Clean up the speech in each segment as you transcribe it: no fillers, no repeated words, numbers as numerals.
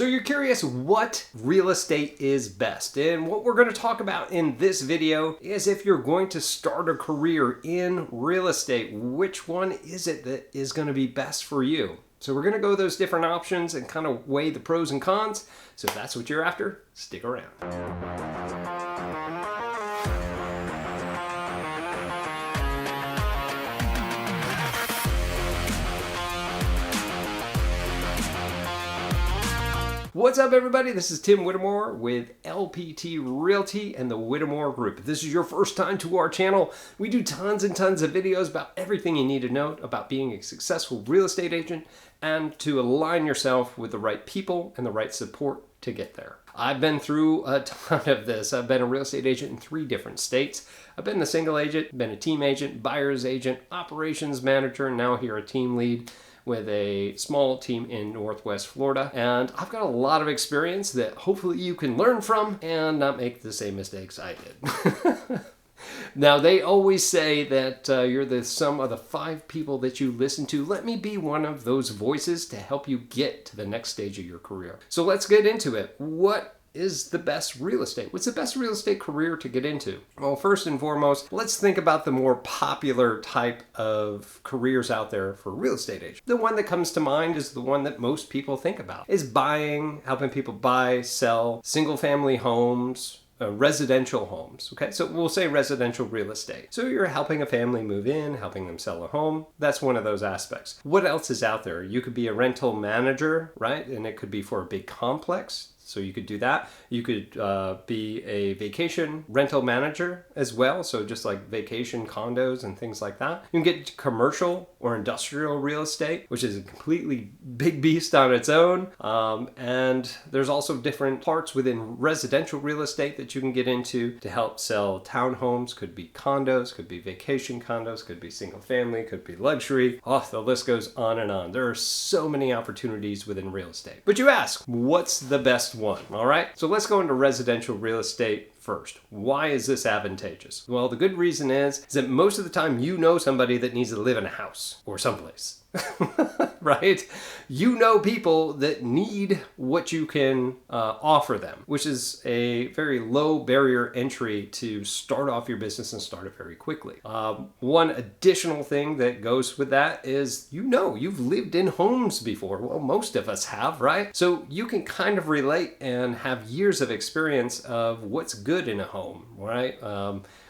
So you're curious what real estate is best, and what we're going to talk about in this video is if you're going to start a career in real estate, which one is it that is going to be best for you? So we're going to go those different options and kind of weigh the pros and cons. So if that's what you're after, stick around. What's up, everybody? This is Tim Whittemore with LPT Realty and the Whittemore Group. If this is your first time to our channel, we do tons and tons of videos about everything you need to know about being a successful real estate agent and to align yourself with the right people and the right support to get there. I've been through a ton of this. I've been a real estate agent in 3 different states. I've been a single agent, been a team agent, buyer's agent, operations manager, and now here a team lead with a small team in Northwest Florida. And I've got a lot of experience that hopefully you can learn from and not make the same mistakes I did. Now, they always say that you're the sum of the 5 people that you listen to. Let me be one of those voices to help you get to the next stage of your career. So let's get into it. What is the best real estate? What's the best real estate career to get into? Well, first and foremost, let's think about the more popular type of careers out there for real estate agents. The one that comes to mind is the one that most people think about, is buying, helping people buy, sell single family homes, residential homes. Okay, so we'll say residential real estate. So you're helping a family move in, helping them sell a home. That's one of those aspects. What else is out there? You could be a rental manager, right? And it could be for a big complex. So you could do that. You could be a vacation rental manager as well. So just like vacation condos and things like that. You can get commercial or industrial real estate, which is a completely big beast on its own. And there's also different parts within residential real estate that you can get into to help sell townhomes. Could be condos, could be vacation condos, could be single family, could be luxury. Oh, the list goes on and on. There are so many opportunities within real estate. But you ask, what's the best one? All right, so let's go into residential real estate first. Why is this advantageous? Well, the good reason is that most of the time you know somebody that needs to live in a house or someplace. Right? You know people that need what you can offer them, which is a very low barrier entry to start off your business and start it very quickly. One additional thing that goes with that is, you've lived in homes before. Well, most of us have, right? So you can kind of relate and have years of experience of what's good in a home, right?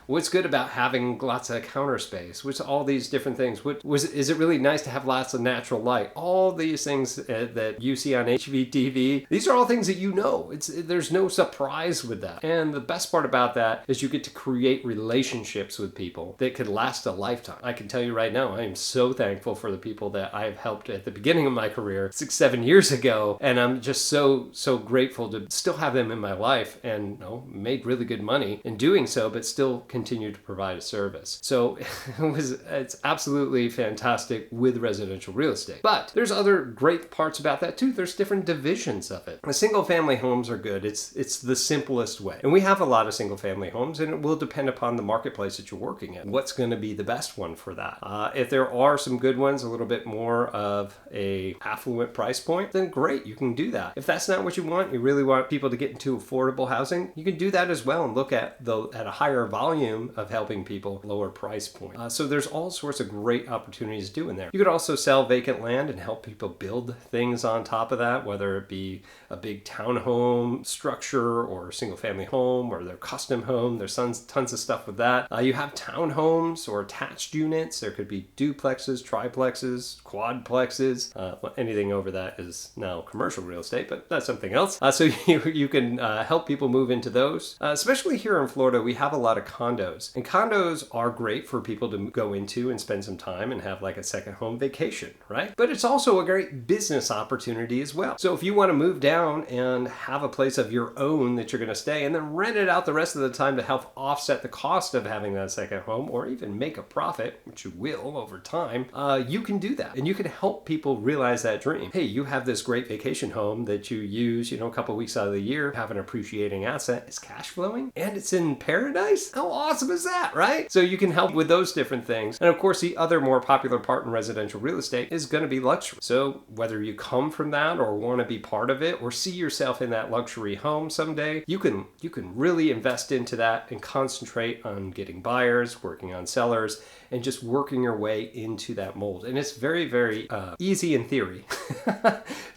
What's good about having lots of counter space? What's all these different things? Is it really nice to have lots of natural light? All these things that you see on HGTV, these are all things that you know. There's no surprise with that. And the best part about that is you get to create relationships with people that could last a lifetime. I can tell you right now, I am so thankful for the people that I've helped at the beginning of my career 6-7 years ago. And I'm just so grateful to still have them in my life and made really good money in doing so, but still continue to provide a service. So it's absolutely fantastic with residential real estate. But there's other great parts about that too. There's different divisions of it. The single family homes are good. It's the simplest way. And we have a lot of single family homes, and it will depend upon the marketplace that you're working in. What's going to be the best one for that? If there are some good ones, a little bit more of a affluent price point, then great, you can do that. If that's not what you want, you really want people to get into affordable housing, you can do that as well and look at a higher volume of helping people lower price point. So there's all sorts of great opportunities doing there. You could also sell vacant land and help people build things on top of that, whether it be a big townhome structure or a single family home or their custom home. There's tons of stuff with that. You have townhomes or attached units. There could be duplexes, triplexes, quadplexes. Anything over that is now commercial real estate, but that's something else. So you can help people move into those. Especially here in Florida, we have a lot of condos. And condos are great for people to go into and spend some time and have like a second home vacation, right? But it's also a great business opportunity as well. So if you want to move down and have a place of your own that you're going to stay and then rent it out the rest of the time to help offset the cost of having that second home or even make a profit, which you will over time, you can do that. And you can help people realize that dream. Hey, you have this great vacation home that you use, a couple weeks out of the year, have an appreciating asset. It's cash flowing and it's in paradise. How awesome is that, right? So you can help with those different things. And of course, the other more popular part in residential real estate is going to be luxury. So whether you come from that or want to be part of it or see yourself in that luxury home someday, you can really invest into that and concentrate on getting buyers, working on sellers, and just working your way into that mold. And it's very, very easy in theory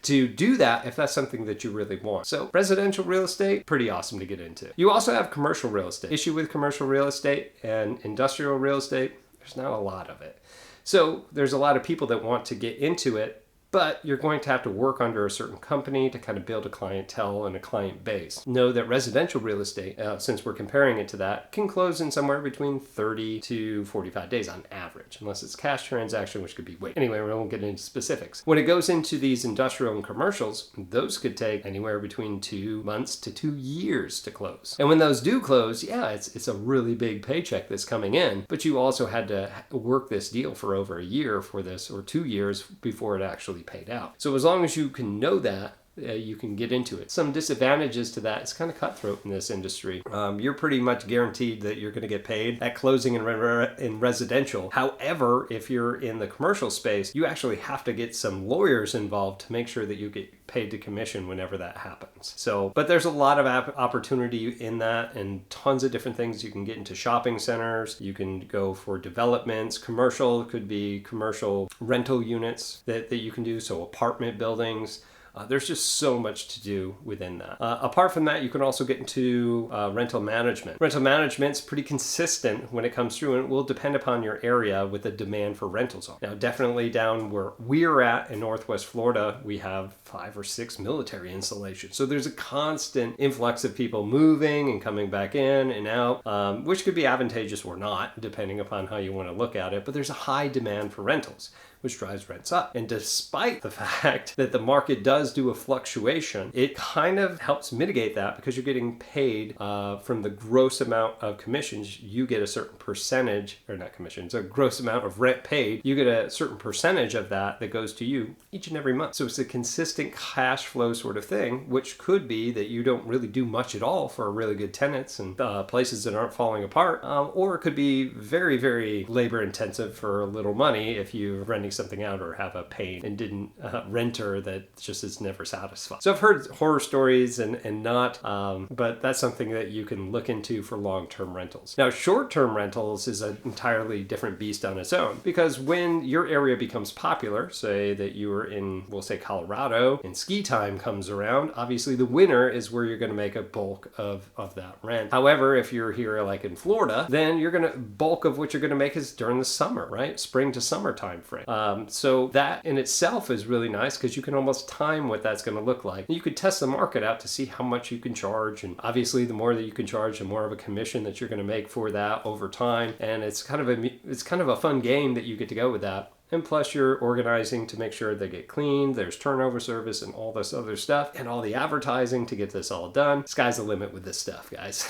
to do that if that's something that you really want. So residential real estate, pretty awesome to get into. You also have commercial real estate. Issue with commercial real estate and industrial real estate, there's not a lot of it. So there's a lot of people that want to get into it, but you're going to have to work under a certain company to kind of build a clientele and a client base. Know that residential real estate, since we're comparing it to that, can close in somewhere between 30 to 45 days on average, unless it's a cash transaction, which could be wait. Anyway, we won't get into specifics. When it goes into these industrial and commercials, those could take anywhere between 2 months to 2 years to close. And when those do close, yeah, it's a really big paycheck that's coming in, but you also had to work this deal for over a year for this, or 2 years before it actually paid out. So as long as you can know that, you can get into it. Some disadvantages to that, it's kind of cutthroat in this industry. You're pretty much guaranteed that you're going to get paid at closing in residential. However, if you're in the commercial space, you actually have to get some lawyers involved to make sure that you get paid to commission whenever that happens. So, but there's a lot of opportunity in that and tons of different things. You can get into shopping centers, you can go for developments. Commercial could be commercial rental units that you can do, so apartment buildings. There's just so much to do within that. Apart from that, you can also get into rental management. Rental management's pretty consistent when it comes through, and it will depend upon your area with the demand for rentals. Now, definitely down where we're at in Northwest Florida, we have 5 or 6 military installations. So there's a constant influx of people moving and coming back in and out, which could be advantageous or not, depending upon how you want to look at it. But there's a high demand for rentals, which drives rents up. And despite the fact that the market does do a fluctuation, it kind of helps mitigate that because you're getting paid from the gross amount of commissions. You get a certain percentage, or not commissions, a gross amount of rent paid. You get a certain percentage of that goes to you each and every month. So it's a consistent cash flow sort of thing, which could be that you don't really do much at all for really good tenants and places that aren't falling apart, or it could be very, very labor intensive for little money if you're renting something out or have a paid and didn't renter that just is never satisfied. So I've heard horror stories and not, but that's something that you can look into for long-term rentals. Now, short-term rentals is an entirely different beast on its own, because when your area becomes popular, say that you were in, we'll say Colorado, and ski time comes around, obviously the winter is where you're going to make a bulk of that rent. However, if you're here like in Florida, then you're going to, bulk of what you're going to make is during the summer, right? Spring to summer time frame. So that in itself is really nice because you can almost time what that's going to look like. You could test the market out to see how much you can charge, and obviously the more that you can charge, the more of a commission that you're going to make for that over time. And it's kind of a fun game that you get to go with that. And plus you're organizing to make sure they get cleaned, there's turnover service and all this other stuff, and all the advertising to get this all done. Sky's the limit with this stuff, guys.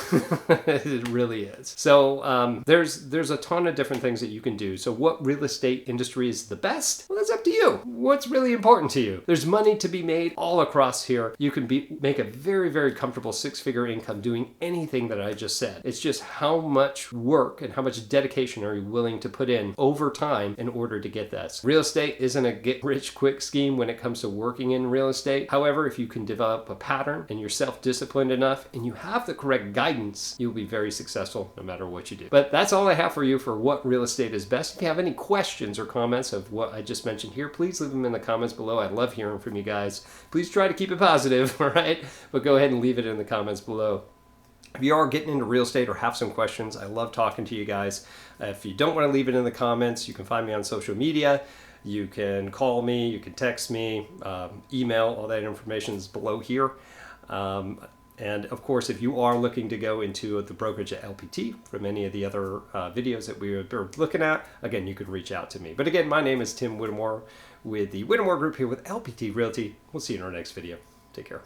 It really is. So there's a ton of different things that you can do. So what real estate industry is the best? Well, that's up to you. What's really important to you? There's money to be made all across here. You can make a very, very comfortable 6-figure income doing anything that I just said. It's just how much work and how much dedication are you willing to put in over time in order to get this. Real estate isn't a get-rich-quick scheme when it comes to working in real estate. However, if you can develop a pattern and you're self-disciplined enough and you have the correct guidance, you'll be very successful no matter what you do. But that's all I have for you for what real estate is best. If you have any questions or comments of what I just mentioned here, please leave them in the comments below. I love hearing from you guys. Please try to keep it positive, all right? But go ahead and leave it in the comments below. If you are getting into real estate or have some questions, I love talking to you guys. If you don't want to leave it in the comments, you can find me on social media. You can call me, you can text me, email, all that information is below here. And of course, if you are looking to go into the brokerage at LPT from any of the other videos that we were looking at, again, you could reach out to me. But again, my name is Tim Whittemore with the Whittemore Group here with LPT Realty. We'll see you in our next video. Take care.